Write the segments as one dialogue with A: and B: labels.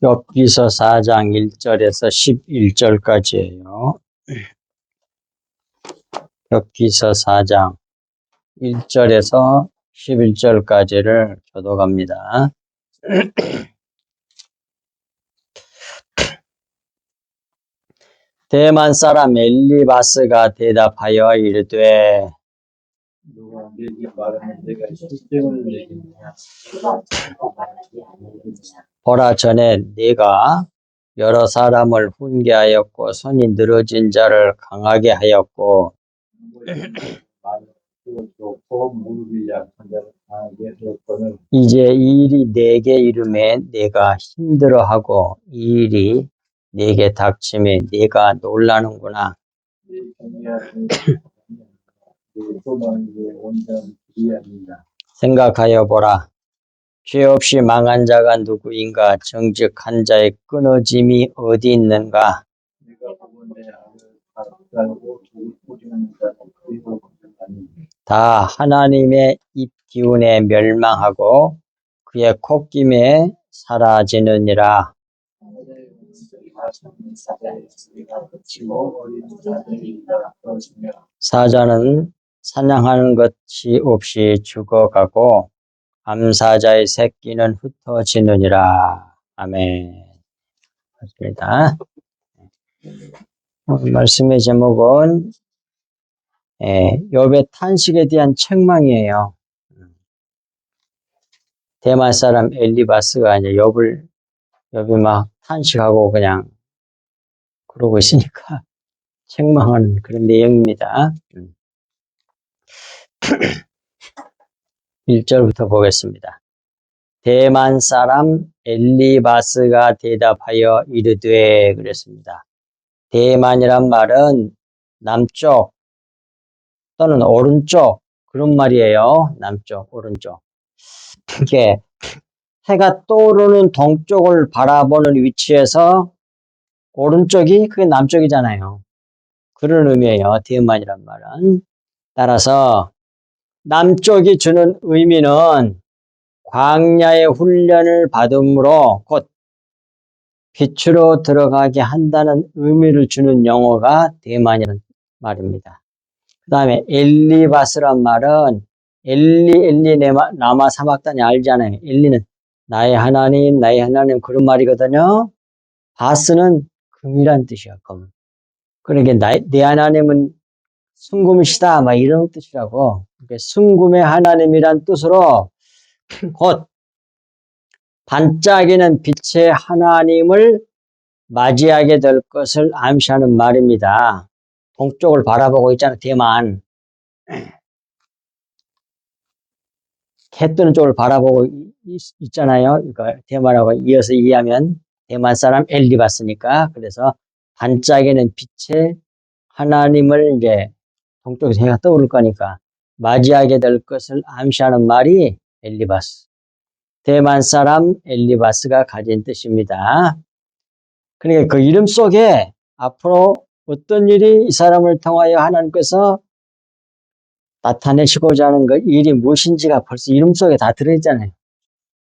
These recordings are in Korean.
A: 욥기서 4장 1절에서 11절까지예요. 욥기서 4장 1절에서 11절까지를 교독합니다. 대만 사람 엘리바스가 대답하여 이르되
B: 누가 내게 말하는 내가 실증을 내겠느냐.
A: 보라, 전에 네가 여러 사람을 훈계하였고 손이 늘어진 자를 강하게 하였고
B: 무릎이 약한 자를 강하게 하였거늘
A: 이제 이 일이 내게 이름에 내가 힘들어하고 이 일이 내게 닥침에 네가 놀라는구나.
B: 내 경계하는 내 소망의 온전한 길이 아니냐.
A: 생각하여 보라. 죄 없이 망한 자가 누구인가? 정직한 자의 끊어짐이 어디 있는가?
B: 내가 보건대 아를 달고 오지는 자는 그리고 아니.
A: 다 하나님의 입 기운에 멸망하고 그의 콧김에 사라지느니라. 사자는 사냥하는 것이 없이 죽어가고 암사자의 새끼는 흩어지느니라. 아멘. 맞습니다. 말씀의 제목은 욥의 탄식에 대한 책망이에요. 대만 사람 엘리바스가 이제 욥이 막 탄식하고 그냥 그러고 있으니까 책망하는 그런 내용입니다. 1절부터 보겠습니다. 대만 사람 엘리바스가 대답하여 이르되 그랬습니다. 대만이란 말은 남쪽 또는 오른쪽 그런 말이에요. 남쪽, 오른쪽. 이게 해가 떠오르는 동쪽을 바라보는 위치에서 오른쪽이 그게 남쪽이잖아요. 그런 의미예요. 대만이란 말은. 따라서 남쪽이 주는 의미는 광야의 훈련을 받음으로 곧 빛으로 들어가게 한다는 의미를 주는 용어가 대만이라는 말입니다. 그 다음에 엘리바스란 말은 엘리 라마 사막단이 알잖아요. 엘리는 나의 하나님 그런 말이거든요. 바스는 금이란 뜻이야. 금. 그러니까 내 하나님은 순금이시다 막 이런 뜻이라고. 그러니까 순금의 하나님이란 뜻으로 곧 반짝이는 빛의 하나님을 맞이하게 될 것을 암시하는 말입니다. 동쪽을 바라보고 있잖아요. 대만. 해 뜨는 쪽을 바라보고 있잖아요. 그러니까 대만하고 이어서 이해하면 대만 사람 엘리바스니까. 그래서 반짝이는 빛의 하나님을 이제 동쪽에서 해가 떠오를 거니까 맞이하게 될 것을 암시하는 말이 엘리바스. 대만 사람 엘리바스가 가진 뜻입니다. 그러니까 그 이름 속에 앞으로 어떤 일이 이 사람을 통하여 하나님께서 나타내시고자 하는 그 일이 무엇인지가 벌써 이름 속에 다 들어있잖아요.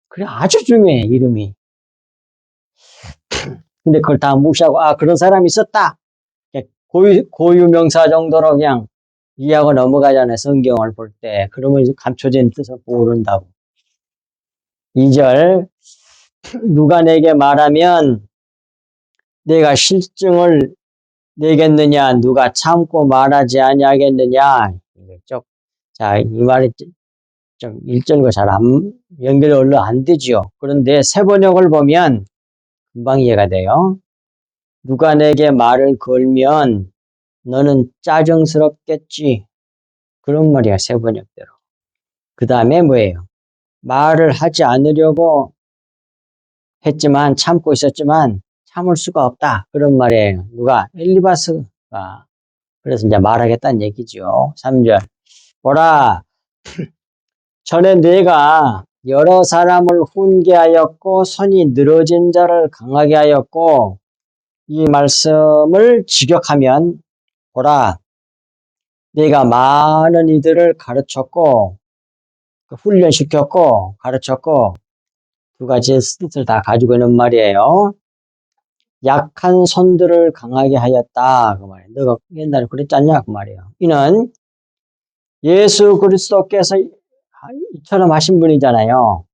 A: 그래, 아주 중요해, 이름이. 근데 그걸 다 무시하고, 그런 사람이 있었다. 고유명사 정도로 그냥 이해하고 넘어가잖아요, 성경을 볼 때. 그러면 이제 감춰진 뜻을 모른다고. 2절, 누가 내게 말하면 내가 실증을 내겠느냐, 누가 참고 말하지 아니하겠느냐. 자, 이 말이 좀 1절과 잘 연결이 얼른 안 되죠. 그런데 새 번역을 보면 금방 이해가 돼요. 누가 내게 말을 걸면 너는 짜증스럽겠지. 그런 말이야, 새 번역대로. 그 다음에 뭐예요? 말을 하지 않으려고 했지만, 참고 있었지만 참을 수가 없다. 그런 말이에요. 누가? 엘리바스가. 그래서 이제 말하겠다는 얘기죠. 3절. 보라, 전에 네가 여러 사람을 훈계하였고 손이 늘어진 자를 강하게 하였고 이 말씀을 직역하면 보라, 네가 많은 이들을 가르쳤고 훈련시켰고 가르쳤고 두 가지의 뜻을 다 가지고 있는 말이에요. 약한 손들을 강하게 하였다. 그 말이에요. 너가 옛날에 그랬지 않냐? 그 말이에요. 이는 예수 그리스도께서 이처럼 하신 분이잖아요.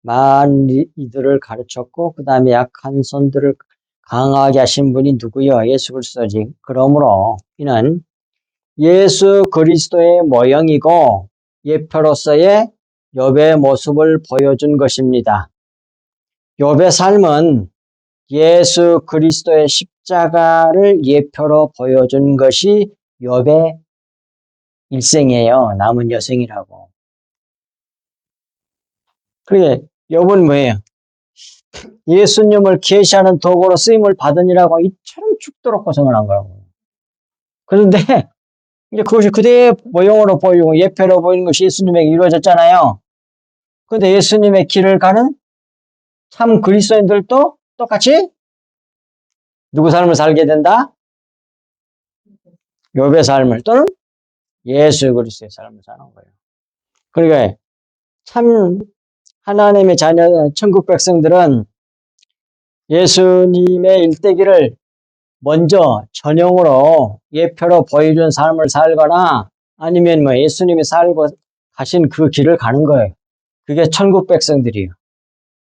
A: 많은 이들을 가르쳤고, 그 다음에 약한 손들을 강하게 하신 분이 누구요? 예수 그리스도지. 그러므로 이는 예수 그리스도의 모형이고 예표로서의 욥의 모습을 보여준 것입니다. 욥의 삶은 예수 그리스도의 십자가를 예표로 보여준 것이 욥의 일생이에요. 남은 여생이라고. 그게 욥은 뭐예요? 예수님을 계시하는 도구로 쓰임을 받으니라고 이처럼 죽도록 고생을 한 거라고. 그런데 이제 그것이 그대의 모형으로 보이고 예표로 보이는 것이 예수님에게 이루어졌잖아요. 그런데 예수님의 길을 가는 참 그리스도인들도 똑같이 누구 삶을 살게 된다? 욥의 삶을 또는 예수 그리스도의 삶을 사는 거예요. 그러니까 참 하나님의 자녀 천국 백성들은 예수님의 일대기를 먼저 전형으로 예표로 보여준 삶을 살거나 아니면 뭐 예수님이 살고 가신 그 길을 가는 거예요. 그게 천국 백성들이에요.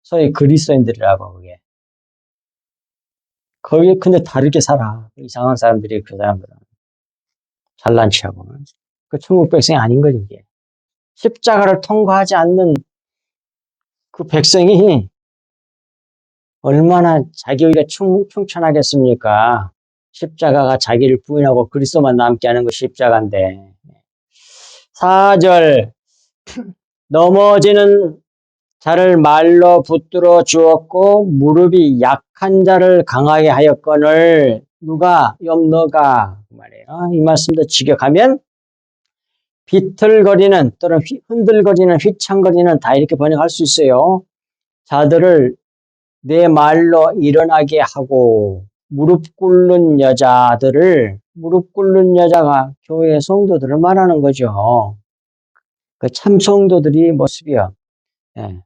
A: 소위 그리스도인들이라고 그게. 거기 근데 다르게 살아. 이상한 사람들이 그 사람들은. 잘난 체하고. 그 천국 백성이 아닌 거지 이게. 십자가를 통과하지 않는 그 백성이 얼마나 자기가 충천하겠습니까? 십자가가 자기를 부인하고 그리스도만 남게 하는 것이 십자가인데. 4절 넘어지는 자를 말로 붙들어 주었고 무릎이 약한 자를 강하게 하였거늘 누가 욥너가 그 말이에요. 이 말씀도 직역하면 비틀거리는 또는 흔들거리는 휘청거리는 다 이렇게 번역할 수 있어요. 자들을 내 말로 일어나게 하고 무릎 꿇는 여자들을 무릎 꿇는 여자가 교회 성도들을 말하는 거죠. 그 참 성도들이 모습이요. 예.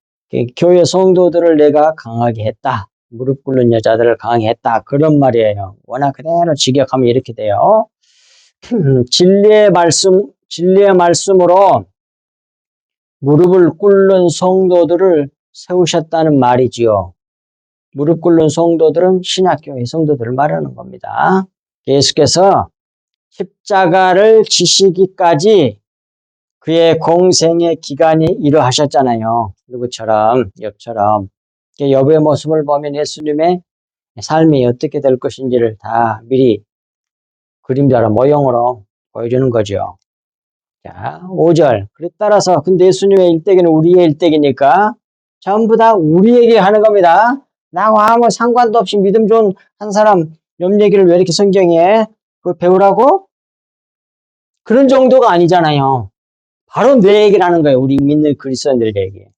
A: 교회 성도들을 내가 강하게 했다. 무릎 꿇는 여자들을 강하게 했다. 그런 말이에요. 워낙 그대로 직역하면 이렇게 돼요. 진리의 말씀으로 무릎을 꿇는 성도들을 세우셨다는 말이지요. 무릎 꿇는 성도들은 신약교회 성도들을 말하는 겁니다. 예수께서 십자가를 지시기까지 그의 공생의 기간이 이러하셨잖아요. 누구처럼, 욥처럼. 욥의 모습을 보면 예수님의 삶이 어떻게 될 것인지를 다 미리 그림자로 모형으로 보여주는 거죠. 자, 5절. 따라서 근데 예수님의 일대기는 우리의 일대기니까 전부 다 우리에게 하는 겁니다. 나와 아무 상관도 없이 믿음 좋은 한 사람 욥 얘기를 왜 이렇게 성경에 그걸 배우라고? 그런 정도가 아니잖아요. 바로 내 얘기를 하는 거예요. 우리 믿는 그리스도인들에게.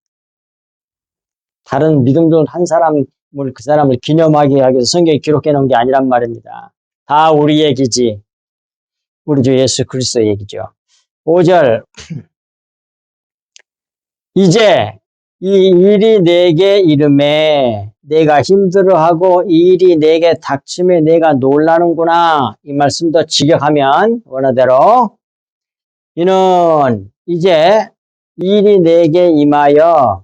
A: 다른 믿음 좋은 한 사람을 그 사람을 기념하게 하기 위해서 성경에 기록해 놓은 게 아니란 말입니다. 다 우리 얘기지. 우리 주 예수 그리스도 얘기죠. 5절. 이제 이 일이 내게 이름에 내가 힘들어하고 이 일이 내게 닥침에 내가 놀라는구나. 이 말씀도 직역하면 원어대로 이는 이제 일이 내게 임하여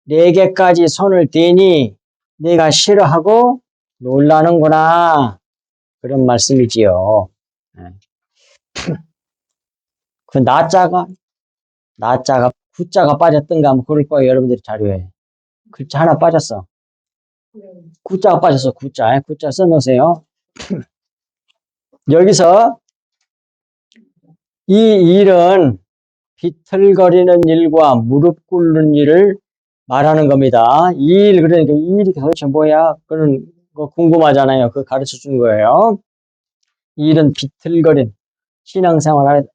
A: 내게까지 손을 대니 내가 싫어하고 놀라는구나. 그런 말씀이지요. 그 나자가 구자가 빠졌던가 하면 그럴 거예요. 여러분들이 자료에. 글자 하나 빠졌어. 구자가 빠졌어. 구자 써놓으세요. 여기서 이 일은 비틀거리는 일과 무릎 꿇는 일을 말하는 겁니다. 이 일, 그러니까 이 일이 도대체 뭐야? 그런 거 궁금하잖아요. 그거 가르쳐 준 거예요. 이 일은 비틀거린, 신앙생활,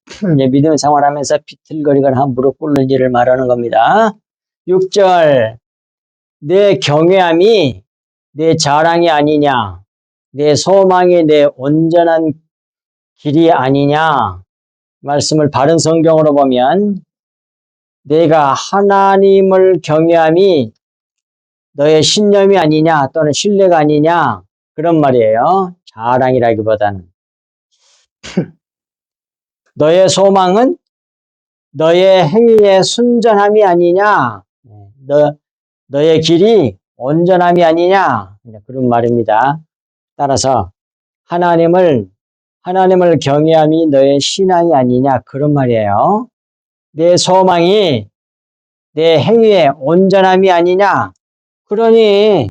A: 믿음 생활하면서 비틀거리거나 무릎 꿇는 일을 말하는 겁니다. 6절, 내 경외함이 내 자랑이 아니냐? 내 소망이 내 온전한 길이 아니냐? 말씀을 바른 성경으로 보면 내가 하나님을 경외함이 너의 신념이 아니냐 또는 신뢰가 아니냐 그런 말이에요. 자랑이라기보다는. 너의 소망은 너의 행위의 순전함이 아니냐, 너의 길이 온전함이 아니냐 그런 말입니다. 따라서 하나님을 경외함이 너의 신앙이 아니냐 그런 말이에요. 내 소망이 내 행위의 온전함이 아니냐. 그러니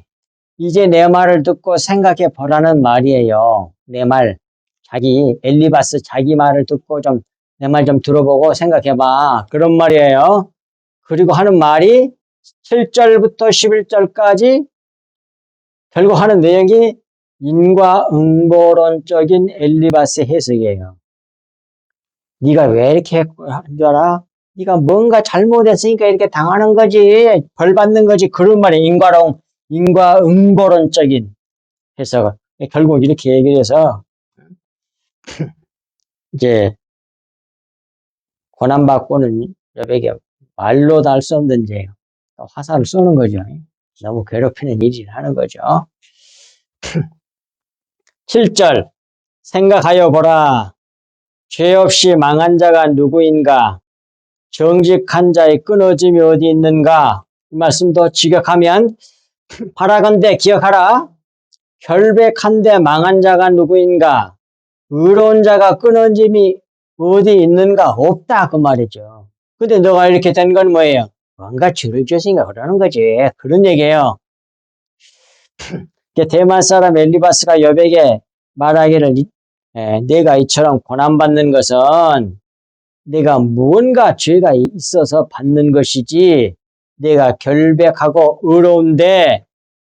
A: 이제 내 말을 듣고 생각해 보라는 말이에요. 내 말, 엘리바스 자기 말을 듣고 내 말 좀 들어보고 생각해 봐. 그런 말이에요. 그리고 하는 말이 7절부터 11절까지 결국 하는 내용이 인과응보론적인 엘리바스의 해석이에요. 네가 왜 이렇게 한 줄 알아? 네가 뭔가 잘못했으니까 이렇게 당하는 거지. 벌 받는 거지. 그런 말이에요. 인과응보론적인 해석. 결국 이렇게 얘기를 해서 이제 고난받고는 여백에 말로 다 할 수 없는 죄 화살을 쏘는 거죠. 너무 괴롭히는 일을 하는 거죠. 7절 생각하여 보라. 죄 없이 망한 자가 누구인가? 정직한 자의 끊어짐이 어디 있는가? 이 말씀도 직역하면 바라건대 기억하라. 결백한데 망한 자가 누구인가? 의로운 자가 끊어짐이 어디 있는가? 없다 그 말이죠. 근데 너가 이렇게 된 건 뭐예요? 뭔가 죄를 지었으니까 그러는 거지. 그런 얘기예요. 대만 사람 엘리바스가 여백에 말하기를 내가 이처럼 고난받는 것은 내가 무언가 죄가 있어서 받는 것이지 내가 결백하고 의로운데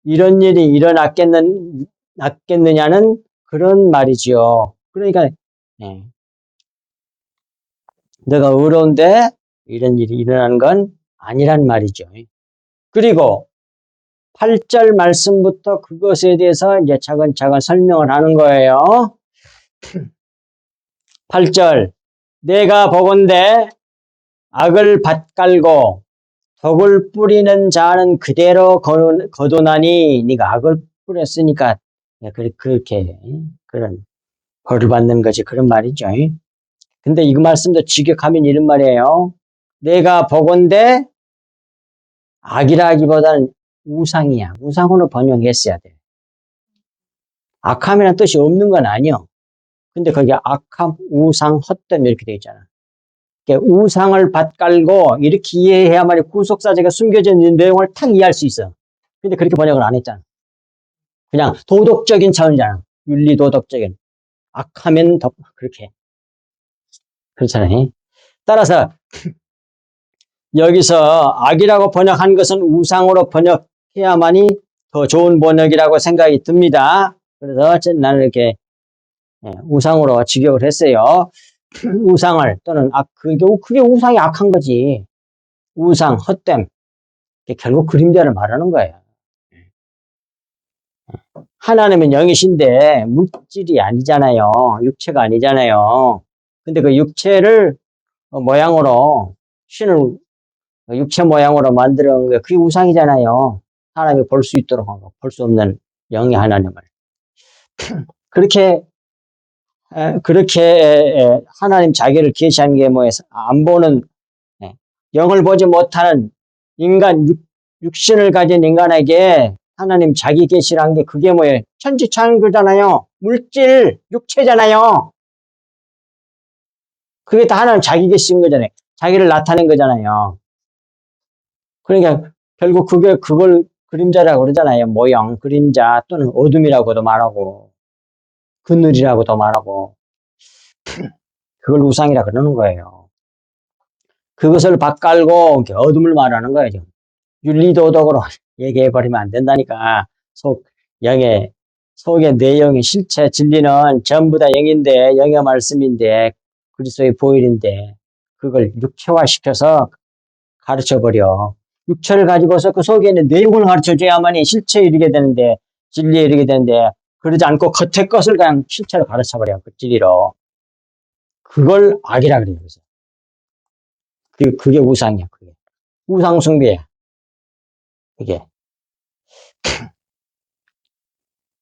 A: 이런 일이 일어났겠느냐는 그런 말이지요. 그러니까 내가 의로운데 이런 일이 일어난 건 아니란 말이죠. 그리고 8절 말씀부터 그것에 대해서 이제 차근차근 설명을 하는 거예요. 8절 내가 보건대 악을 밭갈고 덕을 뿌리는 자는 그대로 거두나니 네가 악을 뿌렸으니까 그렇게 그런 벌을 받는 거지 그런 말이죠. 근데 이 말씀도 직역하면 이런 말이에요. 내가 보건대 악이라기보다는 우상이야. 우상으로 번역했어야 돼. 악함이라는 뜻이 없는 건 아니요. 근데 거기 악함, 우상, 헛됨 이렇게 되어 있잖아. 우상을 밭갈고 이렇게 이해해야만이 구속사제가 숨겨져 있는 내용을 탁 이해할 수 있어. 근데 그렇게 번역을 안 했잖아. 그냥 도덕적인 차원이잖아. 윤리 도덕적인. 악하면 더 그렇게. 그렇잖아요. 따라서 여기서 악이라고 번역한 것은 우상으로 번역해야만이 더 좋은 번역이라고 생각이 듭니다. 그래서 나는 이렇게 우상으로 직역을 했어요. 우상을 또는 그게 우상이 악한 거지. 우상, 헛됨. 결국 그림자를 말하는 거예요. 하나님은 영이신데 물질이 아니잖아요. 육체가 아니잖아요. 근데 그 육체를 모양으로 신을 육체 모양으로 만드는 게 그게 우상이잖아요. 사람이 볼 수 있도록 하고 볼 수 없는 영의 하나님을 그렇게 하나님 자기를 계시한 게 뭐예요? 안 보는 영을 보지 못하는 인간 육신을 가진 인간에게 하나님 자기 계시란 게 그게 뭐예요? 천지창조잖아요. 물질, 육체잖아요. 그게 다 하나님 자기 계신 거잖아요. 자기를 나타낸 거잖아요. 그러니까 결국 그걸 그림자라고 그러잖아요. 모형, 그림자 또는 어둠이라고도 말하고 그늘이라고도 말하고 그걸 우상이라 그러는 거예요. 그것을 밭갈고 어둠을 말하는 거예요. 지금. 윤리도덕으로 얘기해버리면 안 된다니까. 속의 내용이 실체 진리는 전부 다 영인데 영의 말씀인데 그리스도의 보혈인데 그걸 육체화시켜서 가르쳐버려. 육체를 가지고서 그 속에 있는 내용을 가르쳐줘야만이 실체에 이르게 되는데 진리에 이르게 되는데 그러지 않고 겉의 것을 그냥 실체로 가르쳐버려. 그 진리로. 그걸 악이라 그래요. 그게 우상이야. 그게. 우상 숭배야. 그게.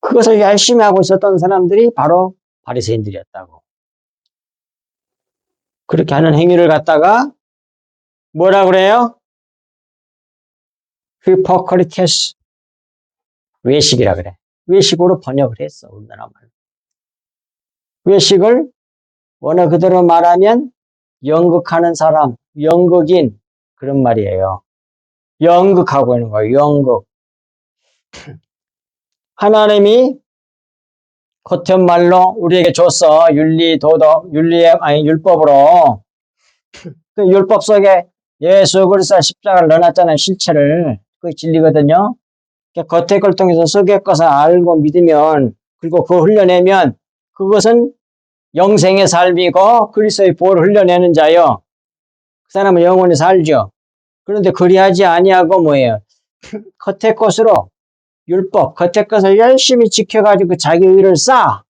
A: 그것을 열심히 하고 있었던 사람들이 바로 바리새인들이었다고. 그렇게 하는 행위를 갖다가 뭐라 그래요? 히포크리테스, 외식이라 그래. 외식으로 번역을 했어, 우리나라 말로. 외식을 원어 그대로 말하면 연극하는 사람, 연극인, 그런 말이에요. 연극하고 있는 거예요, 연극. 하나님이 겉은 말로 우리에게 줬어. 율법으로. 그 율법 속에 예수 그리스도 십자가를 넣어놨잖아요, 실체를. 그게 진리거든요. 겉의 걸 통해서 속의 것을 알고 믿으면, 그리고 그거 흘려내면, 그것은 영생의 삶이고 그리스도의 보혈을 흘려내는 자요. 그 사람은 영원히 살죠. 그런데 그리하지 아니하고 뭐예요? 겉의 것으로 율법, 겉의 것을 열심히 지켜가지고 자기 의를 쌓아.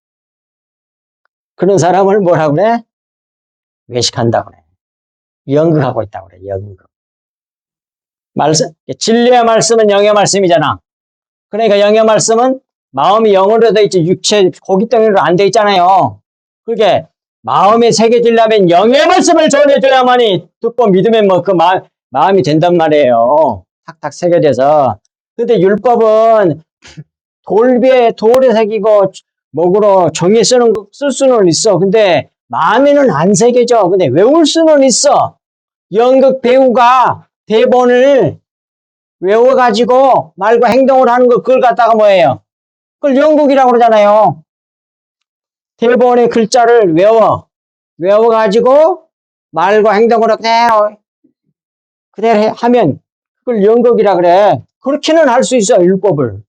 A: 그런 사람을 뭐라 그래? 외식한다고 그래. 연극하고 있다고 그래, 연극. 진리의 말씀은 영의 말씀이잖아. 그러니까 영의 말씀은 마음이 영으로 돼 있지, 육체, 고기 덩이로 안 돼 있잖아요. 그게 마음에 새겨지려면 영의 말씀을 전해줘야만이 듣고 믿으면 뭐 그 마음이 된단 말이에요. 탁탁 새겨져서. 근데 율법은 돌에 새기고 목으로 종이에 쓸 수는 있어. 근데 마음에는 안 새겨져. 근데 외울 수는 있어. 연극 배우가 대본을 외워가지고 말과 행동을 하는 거, 그걸 갖다가 뭐예요? 그걸 연극이라고 그러잖아요. 대본의 글자를 외워가지고 말과 행동으로 그대로 하면 그걸 연극이라 그래. 그렇게는 할 수 있어, 율법을.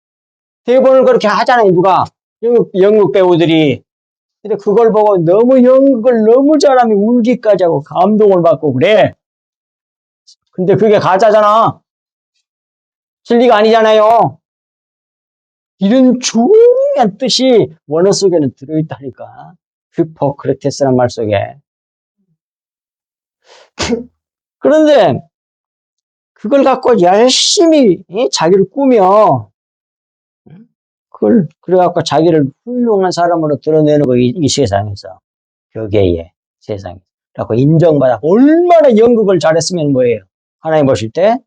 A: 대본을 그렇게 하잖아요, 누가. 연극 배우들이. 근데 그걸 보고 너무 연극을 너무 잘하면 울기까지 하고 감동을 받고 그래. 근데 그게 가짜잖아. 진리가 아니잖아요. 이런 중요한 뜻이 원어 속에는 들어있다니까. 히포크라테스란 말 속에. 그런데 그걸 갖고 열심히 자기를 꾸며, 그래갖고 자기를 훌륭한 사람으로 드러내는 거, 이 세상에서. 교계에, 세상에. 그래갖고 인정받아. 얼마나 연극을 잘했으면 뭐예요? 하나님 보실 때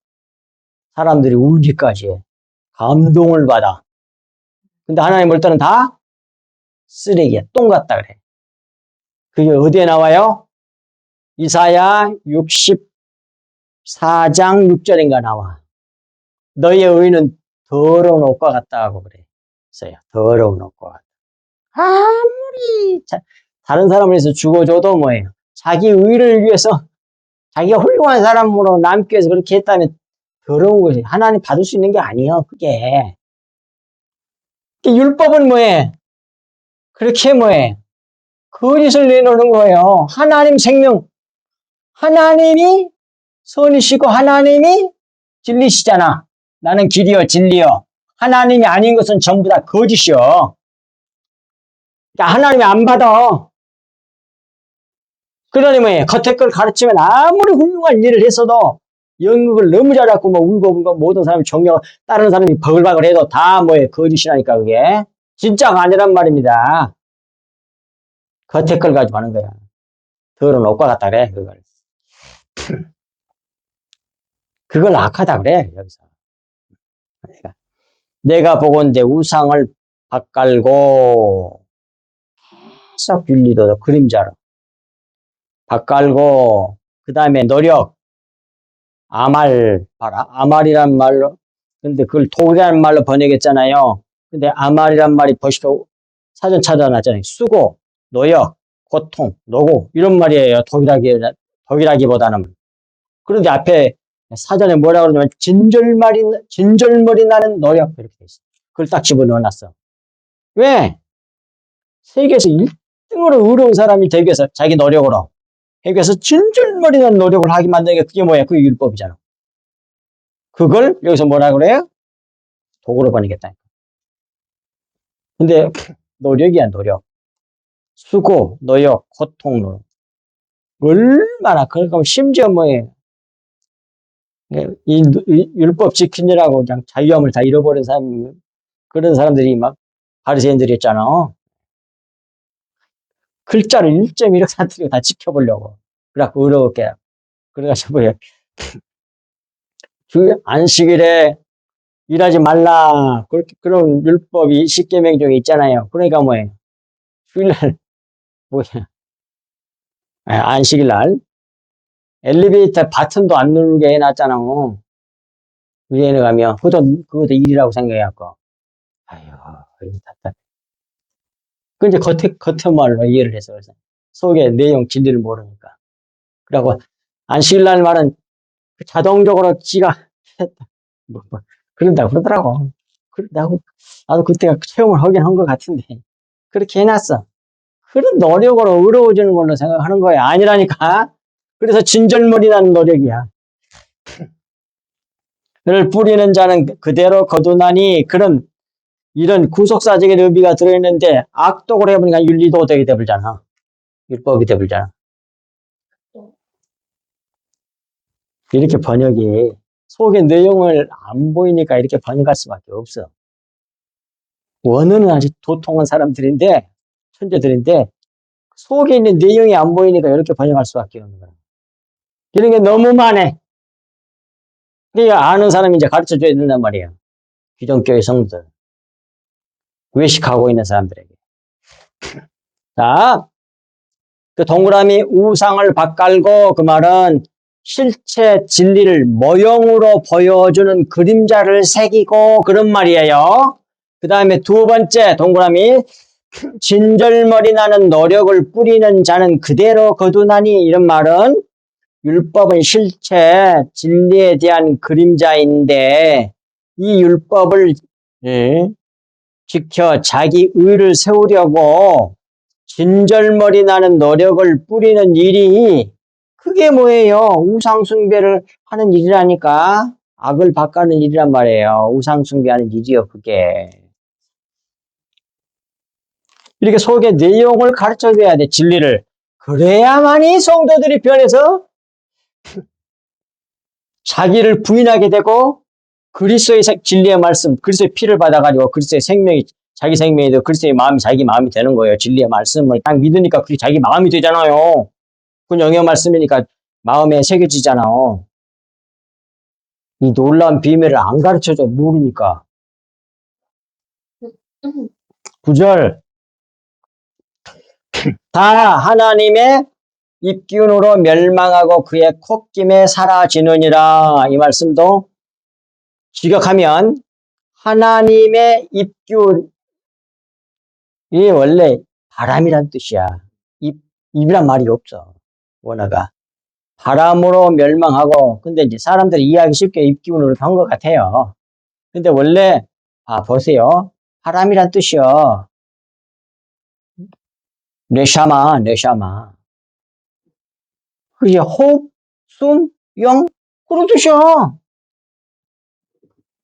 A: 사람들이 울기까지 해. 감동을 받아. 근데 하나님 볼 때는 다 쓰레기야. 똥 같다 그래. 그게 어디에 나와요? 이사야 64장 6절인가 나와. 너희의 의는 더러운 옷과 같다고 그랬어요. 더러운 옷과 같다. 아무리 다른 사람을 위해서 죽어줘도 뭐예요? 자기 의를 위해서, 자기가 훌륭한 사람으로 남기 위해서 그렇게 했다면 더러운 것이 하나님 받을 수 있는 게 아니에요. 그게 율법은 뭐해? 그렇게 뭐해? 거짓을 내놓는 거예요. 하나님 생명, 하나님이 선이시고 하나님이 진리시잖아. 나는 길이요 진리요. 하나님이 아닌 것은 전부 다 거짓이요. 그러니까 하나님이 안 받아. 그러니 뭐예요? 겉에 걸 가르치면 아무리 훌륭한 일을 했어도 연극을 너무 잘하고 뭐 울고 모든 사람이 존경, 다른 사람이 버글버글 해도 다 뭐예요? 거짓이라니까 그게. 진짜가 아니란 말입니다. 겉에 걸 가지고 하는 거야. 더러운 옷과 같다 그래, 그걸. 그걸 악하다 그래, 여기서. 그러니까 내가 보건대 우상을 밭갈고, 싹 윤리도 그림자로 밭갈고, 그 다음에 노력, 아말, 봐라. 아말이란 말로, 근데 그걸 독이라는 말로 번역했잖아요. 근데 아말이란 말이 보시까 사전 찾아놨잖아요. 수고, 노역, 고통, 노고, 이런 말이에요. 독이라기보다는. 그런데 앞에 사전에 뭐라고 그러냐면, 진절머리 나는 노력, 이렇게 돼 있어. 그걸 딱 집어넣어 놨어. 왜? 세계에서 1등으로 의로운 사람이 되기 위해서 자기 노력으로. 그래서 진절머리 나는 노력을 하게 만드는 게 그게 뭐야? 그게 율법이잖아. 그걸 여기서 뭐라 그래요? 도구로 번역했다니까. 근데 노력이야, 노력. 수고, 노역, 고통, 노력. 얼마나, 그러니까 심지어 뭐예요? 이 율법 지키느라고 그냥 자유함을 다 잃어버린 사람, 그런 사람들이 막 바리새인들이었잖아. 글자를 1.1억 사람들이 다 지켜보려고. 그래갖고 어려웠게. 그래가지고 주 안식일에 일하지 말라. 그런 율법이 10계명 중에 있잖아요. 그러니까 뭐예요? 주일날 뭐야? 안식일날 엘리베이터 버튼도 안 누르게 해놨잖아. 위에 가면 그것도 일이라고 생각해갖고. 아휴, 이거 답답해. 그 이제 겉에 말로 이해를 해서 그래서 속의 내용 진리를 모르니까. 그러고 안식일날 말은 자동적으로 지가 뭐 그런다고 그러더라고. 나도 그때가 체험을 하긴 한 것 같은데 그렇게 해놨어. 그런 노력으로 어려워지는 걸로 생각하는 거야. 아니라니까. 그래서 진절머리 나는 노력이야. 를 뿌리는 자는 그대로 거두나니 이런 구속사적인 의미가 들어있는데 악독을 해보니까 윤리도덕이 돼버리잖아. 율법이 돼버리잖아. 이렇게 번역이 속의 내용을 안 보이니까 이렇게 번역할 수밖에 없어. 원어는 아주 도통한 사람들인데 천재들인데 속에 있는 내용이 안 보이니까 이렇게 번역할 수밖에 없는 거야. 이런 게 너무 많아. 그러니까 아는 사람이 이제 가르쳐줘야 된단 말이에요. 기존교회 성도들. 외식하고 있는 사람들에게. 자, 그 동그라미 우상을 밭갈고 그 말은 실체 진리를 모형으로 보여주는 그림자를 새기고 그런 말이에요. 그 다음에 두 번째 동그라미 진절머리 나는 노력을 뿌리는 자는 그대로 거두나니 이런 말은 율법은 실체 진리에 대한 그림자인데 이 율법을 지켜 자기 의를 세우려고 진절머리 나는 노력을 뿌리는 일이 그게 뭐예요? 우상숭배를 하는 일이라니까. 악을 바꾸는 일이란 말이에요. 우상숭배하는 일이요, 그게. 이렇게 속의 내용을 가르쳐줘야 돼, 진리를. 그래야만이 성도들이 변해서 자기를 부인하게 되고 그리스도의 진리의 말씀, 그리스도의 피를 받아가지고 그리스도의 생명이 자기 생명이 되고 그리스도의 마음이 자기 마음이 되는 거예요. 진리의 말씀을 딱 믿으니까 그게 자기 마음이 되잖아요. 그 영의 말씀이니까 마음에 새겨지잖아요. 이 놀라운 비밀을 안 가르쳐줘 모르니까. 9절 다 하나님의 입기운으로 멸망하고 그의 콧김에 사라지느니라. 이 말씀도 직역하면 하나님의 입기운이 원래 바람이란 뜻이야. 입이란 말이 없어. 원어가. 바람으로 멸망하고 근데 이제 사람들이 이해하기 쉽게 입기운으로 한 것 같아요. 근데 원래 보세요. 바람이란 뜻이요. 뇌샤마. 그게 호흡, 숨, 영 그런 뜻이야.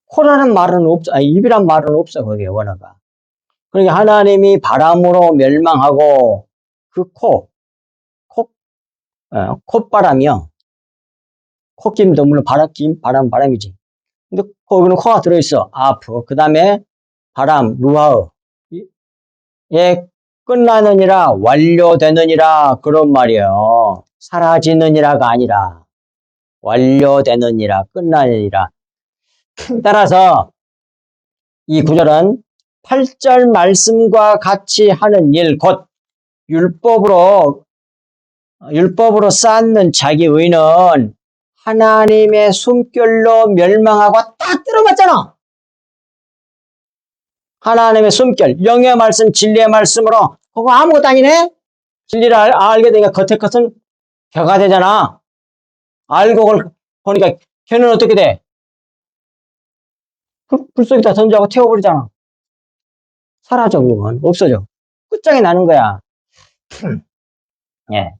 A: 코라는 말은 없어. 입이란 말은 없어. 거기에 원어가. 그러니까 하나님이 바람으로 멸망하고 그 콧바람이요. 콧김도 물론 바람이지. 근데 거기는 코가 들어있어. 아프. 그 다음에 바람, 루하흐. 예, 끝나느니라, 완료되느니라, 그런 말이에요. 사라지느니라가 아니라, 완료되느니라, 끝나느니라. 따라서, 이 구절은 8절 말씀과 같이 하는 일, 곧, 율법으로 쌓는 자기 의는 하나님의 숨결로 멸망하고 딱 들어맞잖아. 하나님의 숨결, 영의 말씀, 진리의 말씀으로 그거 아무것도 아니네? 진리를 알게 되니까 겉에 것은 벼가 되잖아. 알고 보니까 걔는 어떻게 돼? 불 속에다 던져하고 태워버리잖아. 사라져, 그건. 없어져. 끝장이 나는 거야. 예.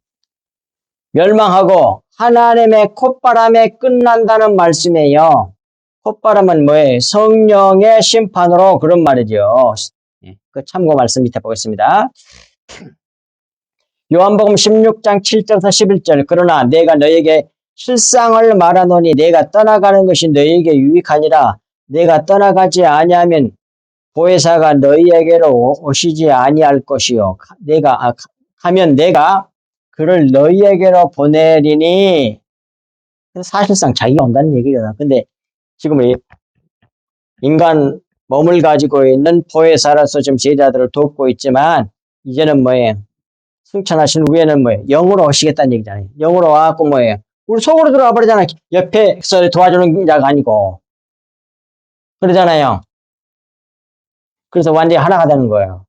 A: 멸망하고 하나님의 콧바람에 끝난다는 말씀이에요. 콧바람은 뭐예요? 성령의 심판으로 그런 말이죠. 그 참고 말씀 밑에 보겠습니다. 요한복음 16장 7절에서 11절 그러나 내가 너에게 실상을 말하노니 내가 떠나가는 것이 너희에게 유익하니라. 내가 떠나가지 아니하면 보혜사가 너희에게로 오시지 아니할 것이요. 가면 내가 그를 너희에게로 보내리니. 사실상 자기가 온다는 얘기거든. 근데 지금 이 인간 몸을 가지고 있는 보혜사로서 지금 제자들을 돕고 있지만 이제는 뭐예요? 승천하신 후에는 뭐예요? 영으로 오시겠다는 얘기잖아요. 영으로 와갖고 뭐예요? 우리 속으로 들어와 버리잖아요. 옆에서 도와주는 자가 아니고. 그러잖아요. 그래서 완전히 하나가 되는 거예요.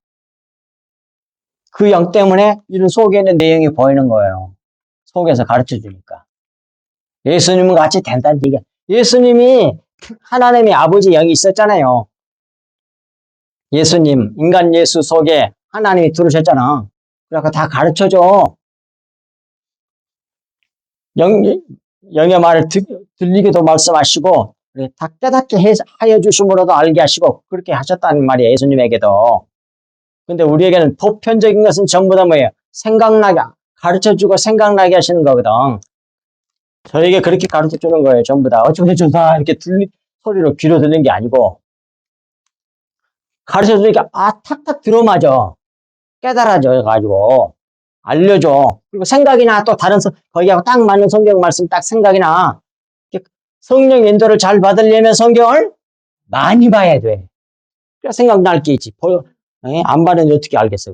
A: 그 영 때문에 이런 속에 있는 내용이 보이는 거예요. 속에서 가르쳐 주니까. 예수님은 같이 된다는 얘기야. 예수님이 하나님의 아버지 영이 있었잖아요. 예수님, 인간 예수 속에 하나님이 들어오셨잖아. 그래서 다 가르쳐 줘. 영의 말을 들리게도 말씀하시고, 다 깨닫게 하여 주심으로도 알게 하시고, 그렇게 하셨다는 말이에요. 예수님에게도. 근데 우리에게는 보편적인 것은 전부 다 뭐예요? 생각나게, 가르쳐 주고 생각나게 하시는 거거든. 저에게 그렇게 가르쳐 주는 거예요. 전부 다. 어쩌다 이렇게 소리로 귀로 듣는 게 아니고, 가르쳐 주니까, 탁탁 들어맞아. 깨달아져 가지고, 알려줘. 그리고 생각이 나. 또 다른, 거기하고 딱 맞는 성경 말씀 딱 생각이 나. 성령 인도를 잘 받으려면 성경을 많이 봐야 돼. 그래야 생각날 게 있지. 안 받으면 어떻게 알겠어.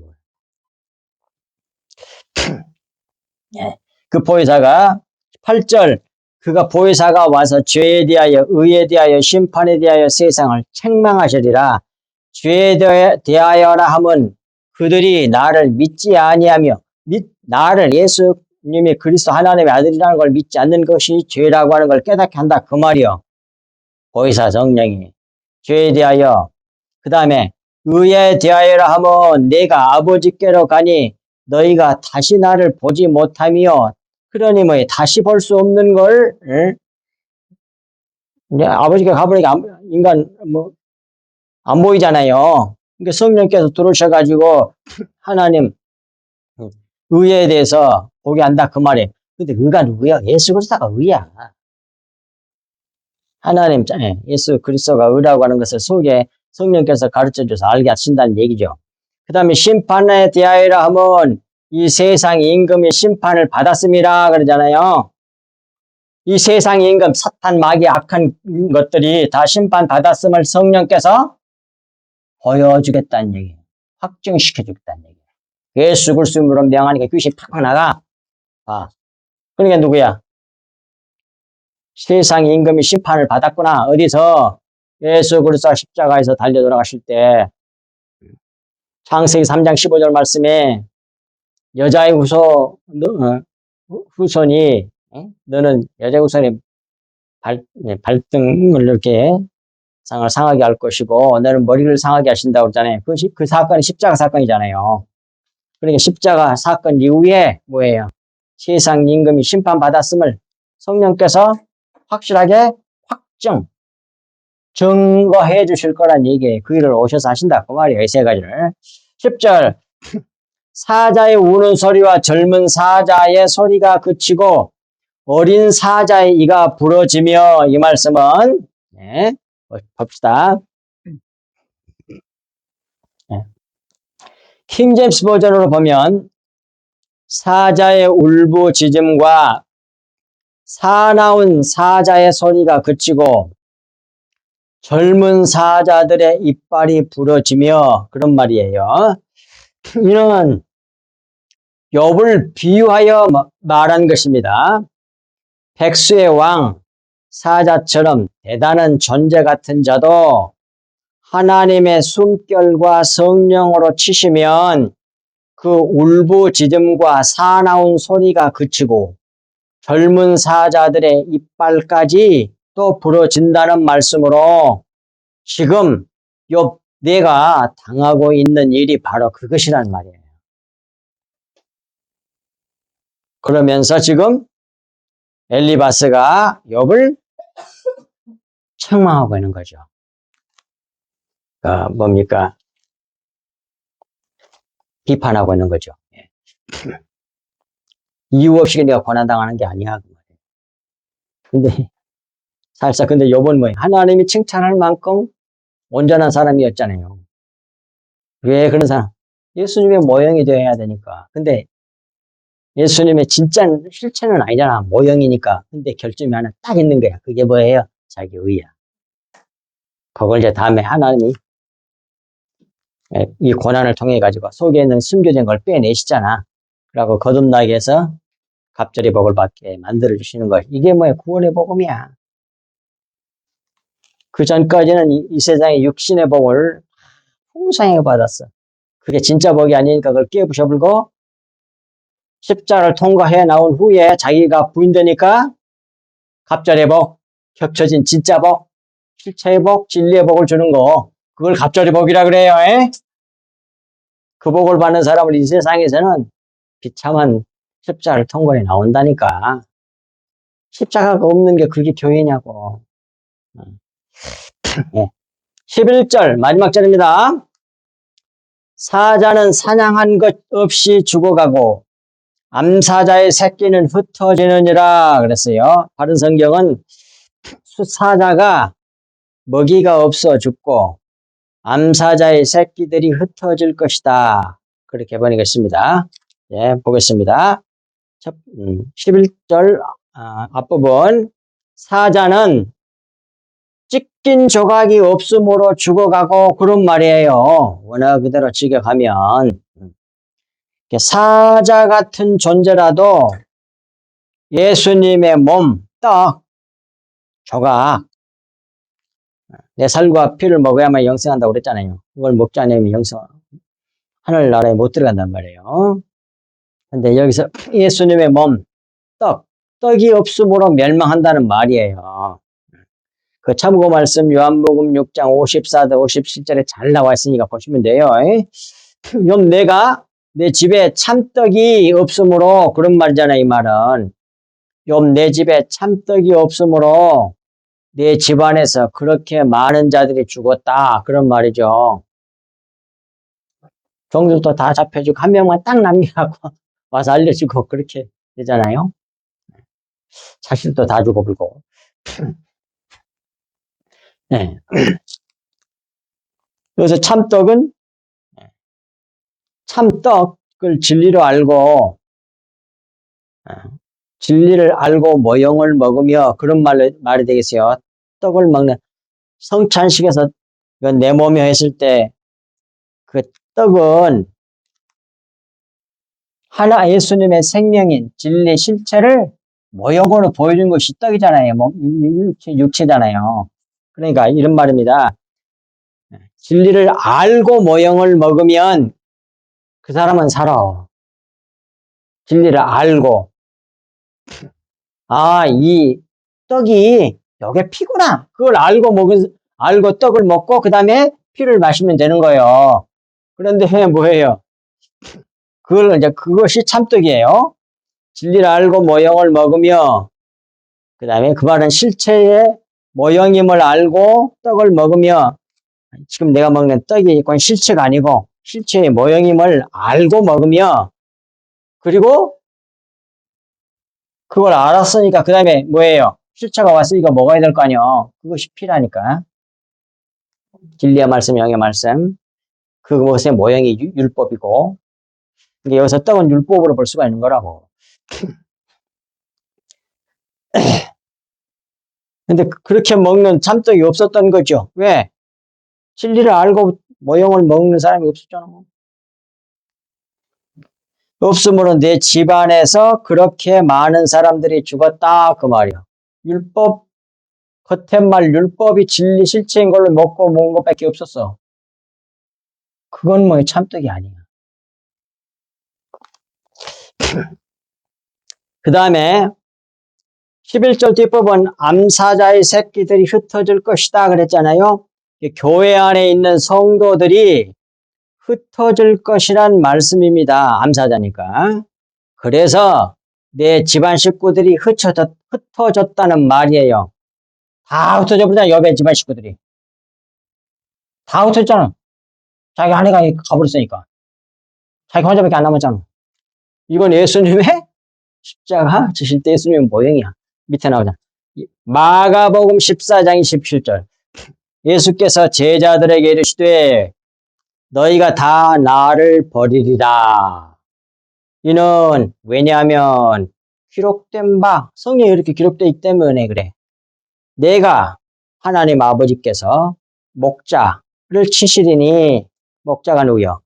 A: 그 보혜사가 8절 그가 보혜사가 와서 죄에 대하여 의에 대하여 심판에 대하여 세상을 책망하시리라. 죄에 대하여라 함은 그들이 나를 믿지 아니하며 나를 예수님이 그리스도 하나님의 아들이라는 걸 믿지 않는 것이 죄라고 하는 걸 깨닫게 한다. 그 말이요. 보혜사 성령이 죄에 대하여 그 다음에 의에 대하여라 하면 내가 아버지께로 가니 너희가 다시 나를 보지 못하며 그러니 뭐 다시 볼 수 없는 걸 이제 아버지가 가보니까 인간 뭐 안 보이잖아요. 그러니까 성령께서 들어오셔가지고 하나님 의에 대해서 보게 한다 그 말이에요. 근데 의가 누구야? 예수 그리스도가 의야. 하나님 예수 그리스도가 의라고 하는 것을 속에 성령께서 가르쳐줘서 알게 하신다는 얘기죠. 그 다음에 심판에 대하여라 하면 이 세상 임금이 심판을 받았습니다. 그러잖아요. 이 세상 임금, 사탄, 마귀, 악한 것들이 다 심판받았음을 성령께서 보여주겠다는 얘기예요. 확증시켜주겠다는 얘기예요. 예수 그리스도로 명하니까 귀신이 팍팍 나가. 그러니까 누구야? 세상 임금이 심판을 받았구나. 어디서? 예수 그리스도가 십자가에서 달려 돌아가실 때 창세기 3장 15절 말씀에 여자의 후손이 너는 여자의 후손이 발등을 이렇게 상하게 할 것이고 너는 머리를 상하게 하신다고 그러잖아요. 그 사건이 십자가 사건이잖아요. 그러니까 십자가 사건 이후에 뭐예요? 세상 임금이 심판받았음을 성령께서 확실하게 증거해 주실 거란 얘기예요. 그 일을 오셔서 하신다. 그 말이에요. 이 세 가지를. 10절. 사자의 우는 소리와 젊은 사자의 소리가 그치고 어린 사자의 이가 부러지며 이 말씀은 봅시다. 킹제임스 버전으로 보면 사자의 울부짖음과 사나운 사자의 소리가 그치고 젊은 사자들의 이빨이 부러지며 그런 말이에요. 이는 욥을 비유하여 말한 것입니다. 백수의 왕 사자처럼 대단한 존재 같은 자도 하나님의 숨결과 성령으로 치시면 그 울부짖음과 사나운 소리가 그치고 젊은 사자들의 이빨까지 또 부러진다는 말씀으로 지금 내가 당하고 있는 일이 바로 그것이란 말이에요. 그러면서 지금 엘리바스가 욥을 책망하고 있는 거죠. 뭡니까? 비판하고 있는 거죠. 이유 없이 내가 고난당하는 게 아니야. 근데 살짝 근데 요번 뭐예요? 하나님이 칭찬할 만큼 온전한 사람이었잖아요. 왜 그런 사람? 예수님의 모형이 되어야 되니까. 근데 예수님의 진짜 실체는 아니잖아. 모형이니까. 근데 결점이 하나 딱 있는 거야. 그게 뭐예요? 자기 의야. 그걸 이제 다음에 하나님이 이 고난을 통해 가지고 속에 있는 숨겨진 걸 빼내시잖아. 그러고 거듭나게 해서 갑절의 복을 받게 만들어 주시는 거. 이게 뭐야? 구원의 복음이야. 그 전까지는 이 세상의 육신의 복을 풍성하게 받았어. 그게 진짜 복이 아니니까 그걸 깨부셔불고 십자가를 통과해 나온 후에 자기가 부인되니까 갑절의 복, 겹쳐진 진짜 복, 실체의 복, 진리의 복을 주는 거. 그걸 갑절의 복이라 그래요. 에? 그 복을 받는 사람을 이 세상에서는 비참한 십자가를 통과해 나온다니까. 십자가가 없는 게 그게 교회냐고. 네. 11절 마지막 절입니다. 사자는 사냥한 것 없이 죽어가고 암사자의 새끼는 흩어지느니라 그랬어요. 다른 성경은 사자가 먹이가 없어 죽고 암사자의 새끼들이 흩어질 것이다. 그렇게 번역했습니다. 예, 보겠습니다. 11절 앞부분 사자는 찢긴 조각이 없으므로 죽어가고 그런 말이에요. 원어 그대로 직역하면 사자 같은 존재라도 예수님의 몸, 떡, 조각 내 살과 피를 먹어야만 영생한다고 그랬잖아요. 그걸 먹지 않으면 하늘나라에 못 들어간단 말이에요. 근데 여기서 예수님의 몸, 떡이 없으므로 멸망한다는 말이에요. 그 참고 말씀 요한복음 6장 54절 57절에 잘 나와 있으니까 보시면 돼요. 그럼 내가 내 집에 참떡이 없으므로 그런 말이잖아요. 이 말은 ዮም 내 집에 참떡이 없으므로 내 집안에서 그렇게 많은 자들이 죽었다. 그런 말이죠. 종들도 다 잡혀주고 한 명만 딱 남겨갖고 와서 알려주고 그렇게 되잖아요. 자식도 다 죽어불고. 네. 그래서 참떡은 참떡을 진리로 알고 진리를 알고 모형을 먹으며 그런 말이 되겠어요. 떡을 먹는 성찬식에서 내 몸이 했을 때 그 떡은 하나 예수님의 생명인 진리 실체를 모형으로 보여준 것이 떡이잖아요. 육체잖아요. 그러니까 이런 말입니다. 진리를 알고 모형을 먹으면 그 사람은 살아. 진리를 알고 이 떡이 요게 피구나. 그걸 알고 떡을 먹고 그 다음에 피를 마시면 되는 거예요. 그런데 뭐예요? 그것이 참떡이에요. 진리를 알고 모형을 먹으며 그 다음에 그 말은 실체의 모형임을 알고 떡을 먹으며 지금 내가 먹는 떡이 그건 실체가 아니고 실체의 모형임을 알고 먹으며 그리고 그걸 알았으니까 그 다음에 뭐예요? 실체가 왔으니까 먹어야 될 거 아니에요. 그것이 피라니까. 진리의 말씀, 영의 말씀. 그것의 모형이 율법이고 여기서 떡은 율법으로 볼 수가 있는 거라고. 근데 그렇게 먹는 참떡이 없었던 거죠. 왜? 진리를 알고 모형을 먹는 사람이 없었잖아. 없으므로 내 집안에서 그렇게 많은 사람들이 죽었다 그 말이야. 겉에 말 율법이 진리 실체인 걸로 먹고 먹은 것밖에 없었어. 그건 뭐 참떡이 아니야. 그 다음에 11절 뒷부분 암사자의 새끼들이 흩어질 것이다 그랬잖아요. 교회 안에 있는 성도들이 흩어질 것이란 말씀입니다. 암사자니까. 그래서 내 집안 식구들이 흩어졌다는 말이에요. 다 흩어져 버리잖아. 여배 집안 식구들이. 다 흩어졌잖아. 자기 아내가 가버렸으니까. 자기 혼자밖에 안 남았잖아. 이건 예수님의 십자가 지실 때 예수님의 모형이야. 밑에 나오잖아. 마가복음 14장 27절. 예수께서 제자들에게 이르시되 너희가 다 나를 버리리라. 이는 왜냐하면 기록된 바, 성경에 이렇게 기록되어 있기 때문에 그래. 내가 하나님 아버지께서 목자를 치시리니, 목자가 누구요?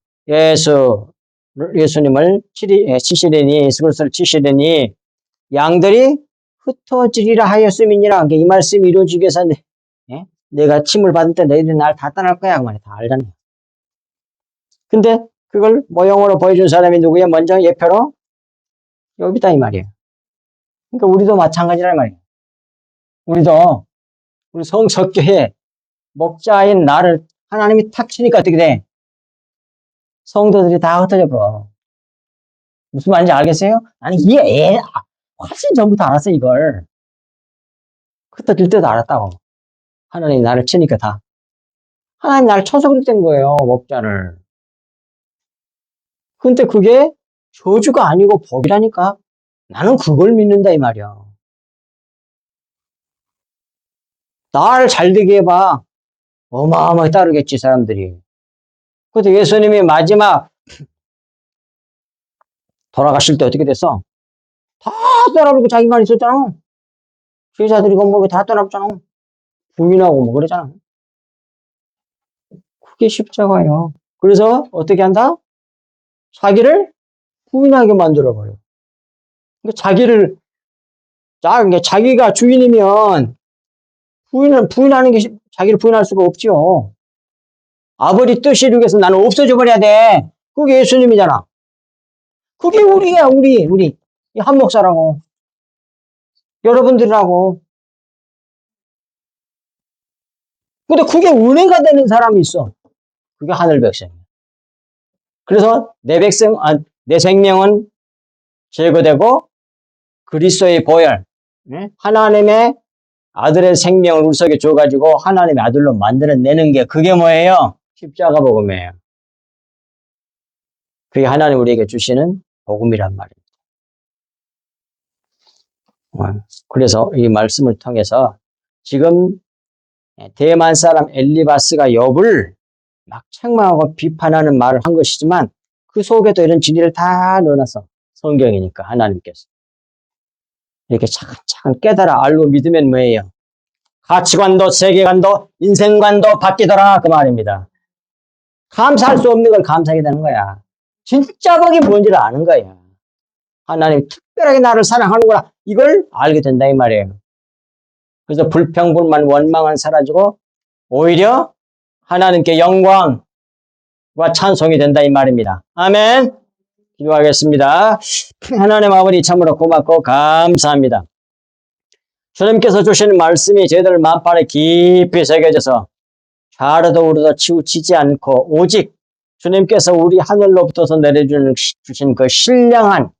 A: 예수님을 치시리니, 예수 그리스도를 치시리니 양들이 흩어지리라 하였음이니라. 그러니까 이 말씀이 이루어지기 위해서 내가 침을 받을 때 너희들이 날 다 떠날 거야. 그 말이 다 알잖아요. 근데 그걸 모형으로 보여준 사람이 누구예요? 먼저 예표로 여기다 이 말이에요. 그러니까 우리도 마찬가지란 말이에요. 우리 성석교회 목자인 나를 하나님이 탁 치니까 어떻게 돼? 성도들이 다 흩어져 버려. 무슨 말인지 알겠어요? 아니 이게 훨씬 전부터 알았어 이걸. 흩어질 때도 알았다고. 하나님이 나를 치니까 다. 하나님 나를 쳐서 그렇게 된 거예요. 목자를. 근데 그게 저주가 아니고 복이라니까. 나는 그걸 믿는다 이 말이야. 나를 잘되게 해봐. 어마어마하게 따르겠지 사람들이. 근데 예수님이 마지막 돌아가실 때 어떻게 됐어? 다 떠나버리고 자기만 있었잖아. 제자들이 건복에 다 떠나버렸잖아. 부인하고 뭐 그러잖아. 그게 십자가예요. 그래서 어떻게 한다? 자기를 부인하게 만들어버려. 그러니까 자기가 주인이면 부인하는 게 자기를 부인할 수가 없지요. 아버지 뜻이 이루기 위해서 나는 없어져 버려야 돼. 그게 예수님이잖아. 그게 우리야, 우리. 이 한 목사라고. 여러분들이라고. 근데 그게 은혜가 되는 사람이 있어. 그게 하늘 백성이야. 그래서 내 생명은 제거되고 그리스도의 보혈, 하나님의 아들의 생명을 우리 속에 줘가지고 하나님의 아들로 만들어내는 게 그게 뭐예요? 십자가 복음이에요. 그게 하나님 우리에게 주시는 복음이란 말입니다. 그래서 이 말씀을 통해서 지금 대만 사람 엘리바스가 욥을 막 책망하고 비판하는 말을 한 것이지만 그 속에도 이런 진리를 다 넣어놨어. 성경이니까 하나님께서. 이렇게 차근차근 깨달아 알고 믿으면 뭐예요? 가치관도 세계관도 인생관도 바뀌더라 그 말입니다. 감사할 수 없는 걸 감사하게 되는 거야. 진짜 복이 뭔지를 아는 거야. 하나님 특별하게 나를 사랑하는구나. 이걸 알게 된다 이 말이에요. 그래서 불평불만 원망은 사라지고 오히려 하나님께 영광과 찬송이 된다 이 말입니다. 아멘. 기도하겠습니다. 하나님 아버지 참으로 고맙고 감사합니다. 주님께서 주시는 말씀이 저희들 마음판에 깊이 새겨져서 좌로도 우로도 치우치지 않고 오직 주님께서 우리 하늘로부터서 내려주신 그 신령한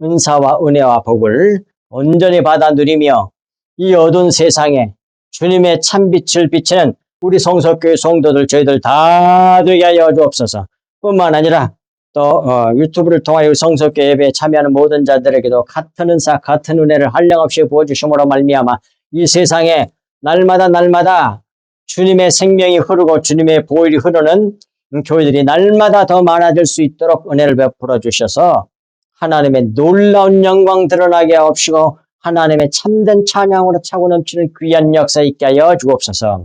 A: 은사와 은혜와 복을 온전히 받아 누리며 이 어두운 세상에 주님의 참빛을 비치는 우리 성석교회 성도들 저희들 다 되게 하여 주옵소서. 뿐만 아니라 또 유튜브를 통하여 성석교회 예배에 참여하는 모든 자들에게도 같은 은사 같은 은혜를 한량없이 부어주심으로 말미암아 이 세상에 날마다 주님의 생명이 흐르고 주님의 보혈이 흐르는 교회들이 날마다 더 많아질 수 있도록 은혜를 베풀어 주셔서 하나님의 놀라운 영광 드러나게 하옵시고 하나님의 참된 찬양으로 차고 넘치는 귀한 역사 있게 하여 주옵소서.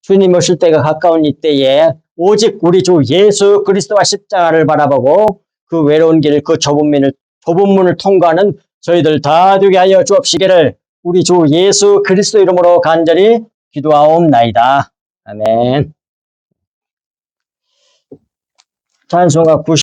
A: 주님 오실 때가 가까운 이때에 오직 우리 주 예수 그리스도와 십자가를 바라보고 그 외로운 길, 그 좁은 문을 통과하는 저희들 다 되게 하여 주옵시기를 우리 주 예수 그리스도 이름으로 간절히 기도하옵나이다. 아멘. 찬송가 90